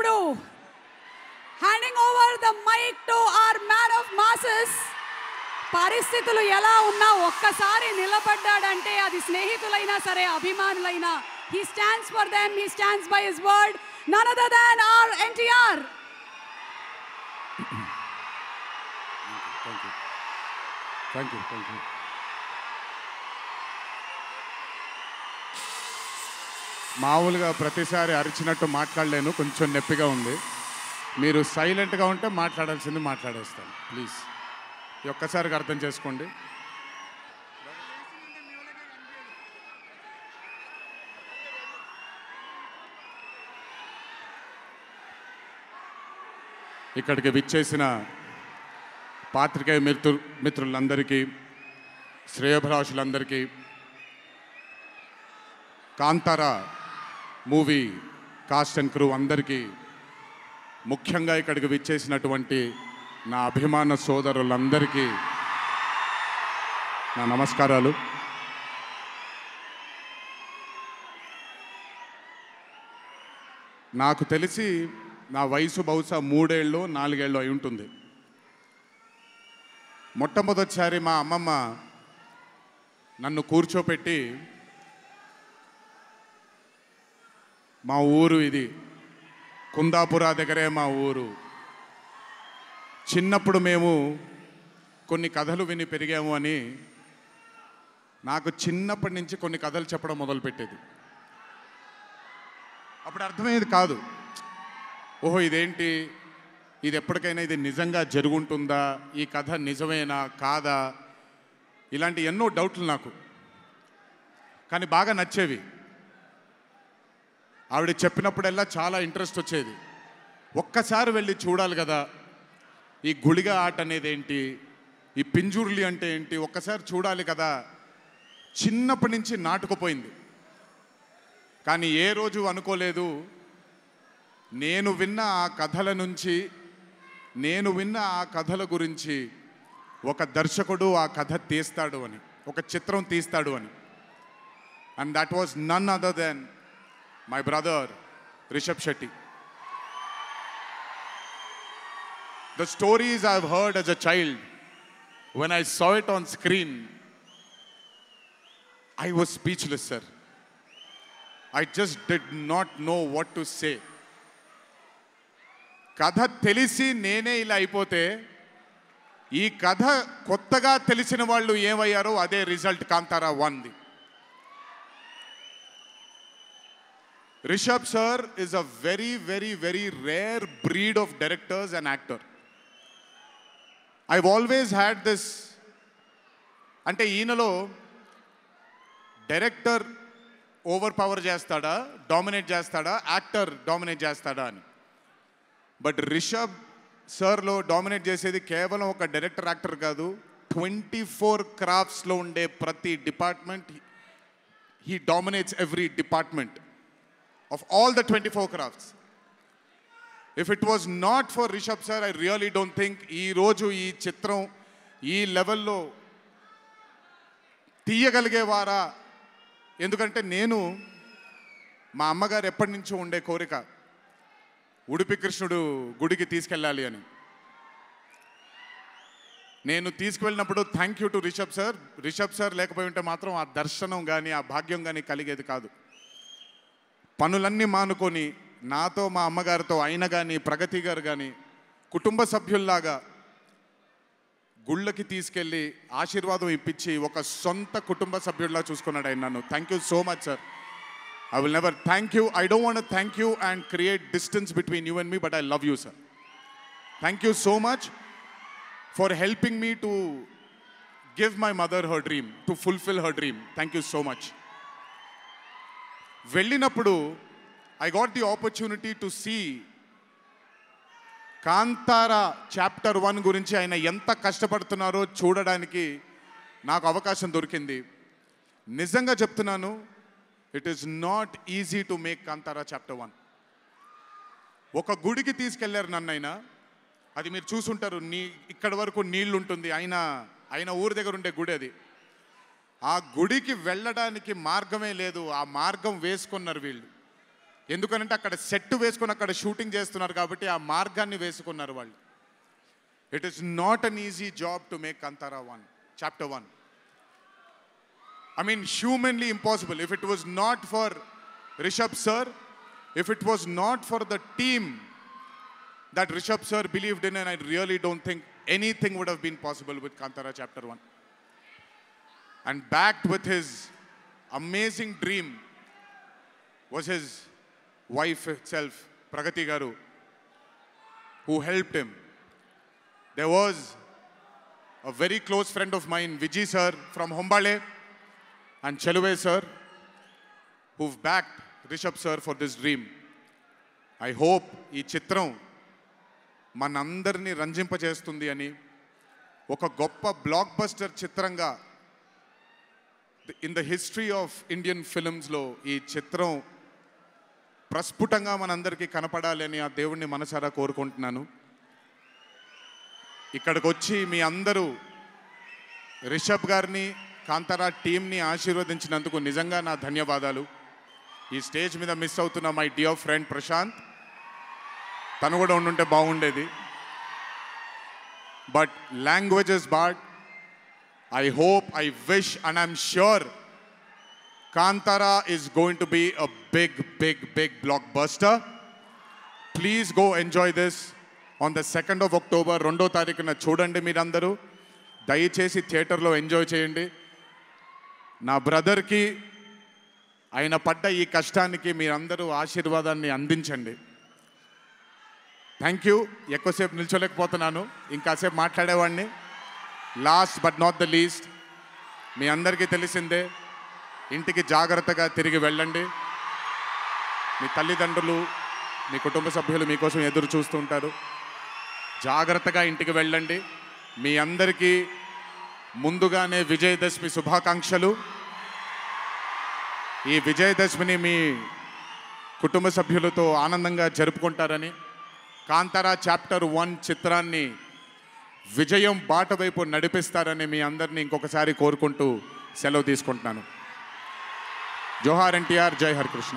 ఇప్పుడు handing over the mic to our man of masses. పరిస్థితులు ఎలా ఉన్నా ఒక్కసారి నిలబడ్డాడంటే అది స్నేహితులైనా సరే అభిమానులైనా, he stands for them, he stands by his word, none other than our NTR. Thank you. మామూలుగా ప్రతిసారి అరిచినట్టు మాట్లాడలేను, కొంచెం నొప్పిగా ఉంది. మీరు సైలెంట్గా ఉంటే మాట్లాడాల్సింది మాట్లాడేస్తాను ప్లీజ్. ఒక్కసారికి అర్థం చేసుకోండి. ఇక్కడికి విచ్చేసిన పాత్రికేయ మిత్రులందరికీ, శ్రేయోభిలాషులందరికీ, Kantara movie cast and crew అందరికీ, ముఖ్యంగా ఇక్కడికి విచ్చేసినటువంటి నా అభిమాన సోదరులందరికీ నా నమస్కారాలు. నాకు తెలిసి నా వయసు బహుశా 3 ఏళ్ళు 4 ఏళ్ళు అయి ఉంటుంది. మొట్టమొదటిసారి మా అమ్మమ్మ నన్ను కూర్చోపెట్టి, మా ఊరు ఇది, కుందాపురా దగ్గరే మా ఊరు, చిన్నప్పుడు మేము కొన్ని కథలు విని పెరిగాము అని నాకు చిన్నప్పటి నుంచి కొన్ని కథలు చెప్పడం మొదలుపెట్టేది. అప్పుడు అర్థమయ్యేది కాదు, ఓహో ఇదేంటి, ఇది ఎప్పటికైనా ఇది నిజంగా జరుగుంటుందా, ఈ కథ నిజమేనా కాదా, ఇలాంటి ఎన్నో డౌట్లు నాకు. కానీ బాగా నచ్చేవి. ఆవిడ చెప్పినప్పుడల్లా చాలా ఇంట్రెస్ట్ వచ్చేది. ఒక్కసారి వెళ్ళి చూడాలి కదా, ఈ గుళిగ ఆట అనేది ఏంటి, ఈ పింజుర్లి అంటే ఏంటి, ఒక్కసారి చూడాలి కదా. చిన్నప్పటి నుంచి నాటుకుపోయింది. కానీ ఏ రోజు అనుకోలేదు నేను విన్న ఆ కథల నుంచి, నేను విన్న ఆ కథల గురించి ఒక దర్శకుడు ఆ కథ తీస్తాడు అని, ఒక చిత్రం తీస్తాడు అని. And that was none other than my brother Rishab Shetty. The stories I've heard as a child, when I saw it on screen, I was speechless, sir. I just did not know what to say. కథ తెలిసి నేనే ఇలా అయిపోతే, ఈ కథ కొత్తగా తెలిసిన వాళ్ళు ఏమయ్యారో అదే రిజల్ట్ కాంతారా 1ది. Rishab sir is a very, very, very rare breed of directors and actor. I've always had this, అంటే ఈయనలో డైరెక్టర్ ఓవర్ పవర్ చేస్తాడా, డామినేట్ చేస్తాడా, యాక్టర్ డామినేట్ చేస్తాడా అని. బట్ రిషబ్ సార్లో డామినేట్ చేసేది కేవలం ఒక డైరెక్టర్ యాక్టర్ కాదు, 24 క్రాఫ్ట్స్లో ఉండే ప్రతి department. He dominates every department of all the 24 crafts. If it was not for Rishabh sir, I really don't think ee roju ee chitram ee level lo తీయగలిగేవారా. ఎందుకంటే నేను మా అమ్మగారు ఎప్పటి నుంచో ఉండే కోరిక ఉడిపి కృష్ణుడు గుడికి తీసుకెళ్ళాలి అని. నేను తీసుకువెళ్ళినప్పుడు thank you to Rishab sir. Rishab sir లేకపోయి ఉంటే మాత్రం ఆ దర్శనం కానీ ఆ భాగ్యం కానీ కలిగేది కాదు. పనులన్నీ మానుకొని నాతో మా అమ్మగారితో ఆయన కానీ ప్రగతి గారు కానీ కుటుంబ సభ్యుల్లాగా గుళ్ళకి తీసుకెళ్ళి ఆశీర్వాదం ఇప్పించి ఒక సొంత కుటుంబ సభ్యుల్లా చూసుకున్నాడు ఆయన నన్ను. Thank you so much sir. I will never thank you. I don't want to thank you and create distance between you and me, but I love you, sir. Thank you so much for helping me to give my mother her dream, to fulfill her dream. Thank you so much. వెళ్ళినప్పుడు I got the opportunity to see Kantara chapter 1 గురించి ఆయన ఎంత కష్టపడుతున్నారో చూడడానికి నాకు అవకాశం దొరికింది. నిజంగా చెప్తున్నాను, it is not easy to make Kantara chapter 1. ఒక గుడికి తీసుకెళ్లారు నన్నైనా, అది మీరు చూసుంటారు, ఇక్కడి వరకు నీళ్ళు ఉంటుంది, ఆయన ఊరి దగ్గర ఉండే గుడి అది. ఆ గుడికి వెళ్ళడానికి మార్గమే లేదు, ఆ మార్గం వేసుకున్నారు వీళ్ళు. ఎందుకంటే అక్కడ సెట్ వేసుకొని అక్కడ షూటింగ్ చేస్తున్నారు కాబట్టి ఆ మార్గాన్ని వేసుకున్నారు వాళ్ళు. It is not an easy job to make Kantara 1 chapter 1. I mean, humanly impossible. If it was not for Rishabh sir, if it was not for the team that Rishabh sir believed in, and I really don't think anything would have been possible with Kantara chapter 1. And backed with his amazing dream was his wife itself, Pragati Garu, who helped him. There was a very close friend of mine, Vijay sir from Hombale, and Cheluve sir, who've backed Rishabh sir for this dream. I hope ee chitram మనందరినీ రంజింపజేస్తుంది అని, ఒక గొప్ప blockbuster చిత్రంగా in the history of Indian ఫిల్మ్స్లో ఈ చిత్రం ప్రస్ఫుటంగా మనందరికీ కనపడాలి అని ఆ దేవుణ్ణి మనసారా కోరుకుంటున్నాను. ఇక్కడికి వచ్చి మీ అందరూ రిషబ్ గారిని, కాంతారా టీంని ఆశీర్వదించినందుకు నిజంగా నా ధన్యవాదాలు. ఈ స్టేజ్ మీద మిస్ అవుతున్న మై డియర్ ఫ్రెండ్ ప్రశాంత్, తను కూడా ఉండుంటే బాగుండేది. But language is bad. I hope, I wish and I'm sure Kantara is going to be a big big big blockbuster. Please go enjoy this on the 2nd of October. 2వ తారీఖున చూడండి మీరందరూ. దయచేసి థియేటర్లో ఎంజాయ్ చేయండి. నా బ్రదర్కి ఆయన పడ్డ ఈ కష్టానికి మీరందరూ ఆశీర్వాదాన్ని అందించండి. Thank you. ఎక్కువసేపు నిల్చోలేకపోతున్నాను, ఇంకాసేపు మాట్లాడేవాడిని. Last but not the least, మీ అందరికీ తెలిసిందే, ఇంటికి జాగ్రత్తగా తిరిగి వెళ్ళండి. మీ తల్లిదండ్రులు, మీ కుటుంబ సభ్యులు మీకోసం ఎదురు చూస్తూ ఉంటారు. జాగ్రత్తగా ఇంటికి వెళ్ళండి. మీ అందరికీ ముందుగానే విజయదశమి శుభాకాంక్షలు. ఈ విజయదశమిని మీ కుటుంబ సభ్యులతో ఆనందంగా జరుపుకుంటారని, కాంతారా చాప్టర్ 1 చిత్రాన్ని విజయం బాట వైపు నడిపిస్తారని మీ అందరినీ ఇంకొకసారి కోరుకుంటూ సెలవు తీసుకుంటున్నాను. జోహార్ ఎన్టీఆర్, జై హరికృష్ణ.